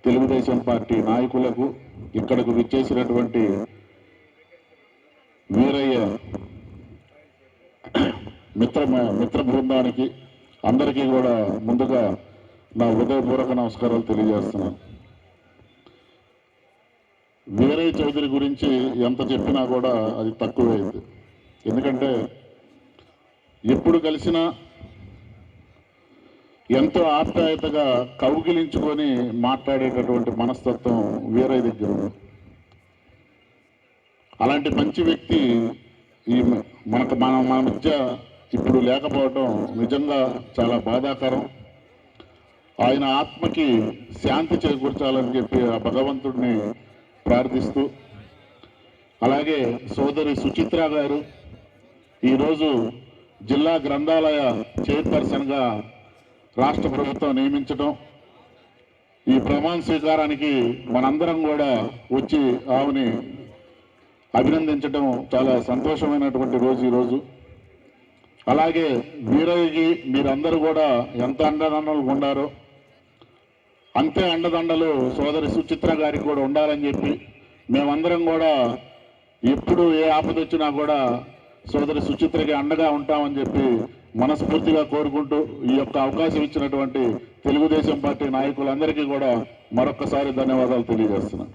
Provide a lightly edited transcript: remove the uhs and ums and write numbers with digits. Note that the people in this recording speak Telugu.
తెలుగుదేశం పార్టీ నాయకులకు, ఇక్కడకు విచ్చేసినటువంటి వీరయ్య మిత్ర బృందానికి అందరికీ కూడా ముందుగా నా హృదయపూర్వక నమస్కారాలు తెలియజేస్తున్నాను. వీరయ్య చౌదరి గురించి ఎంత చెప్పినా కూడా అది తక్కువైంది. ఎందుకంటే ఎప్పుడు కలిసినా ఎంతో ఆప్యాయతగా కౌగిలించుకొని మాట్లాడేటటువంటి మనస్తత్వం వీరయ్య దగ్గర ఉంది. అలాంటి మంచి వ్యక్తి మన మధ్య ఇప్పుడు లేకపోవడం నిజంగా చాలా బాధాకరం. ఆయన ఆత్మకి శాంతి చేకూర్చాలని చెప్పి ఆ భగవంతుడిని ప్రార్థిస్తూ, అలాగే సోదరి సుచిత్ర గారు ఈరోజు జిల్లా గ్రంథాలయ చైర్పర్సన్గా రాష్ట్ర ప్రభుత్వం నియమించడం, ఈ ప్రమాణ స్వీకారానికి మనందరం కూడా వచ్చి ఆమెని అభినందించడం చాలా సంతోషమైనటువంటి రోజు ఈరోజు. అలాగే వీరయ్యకి మీరందరూ కూడా ఎంత అండదండలు ఉండారో అంతే అండదండలు సోదరి సుచిత్ర గారికి కూడా ఉండాలని చెప్పి మేమందరం కూడా ఎప్పుడు ఏ ఆపద వచ్చినా కూడా సోదరి సుచిత్రకి అండగా ఉంటామని చెప్పి మనస్ఫూర్తిగా కోరుకుంటూ ఈ యొక్క అవకాశం ఇచ్చినటువంటి తెలుగుదేశం పార్టీ నాయకులందరికీ కూడా మరొక్కసారి ధన్యవాదాలు తెలియజేస్తున్నాను.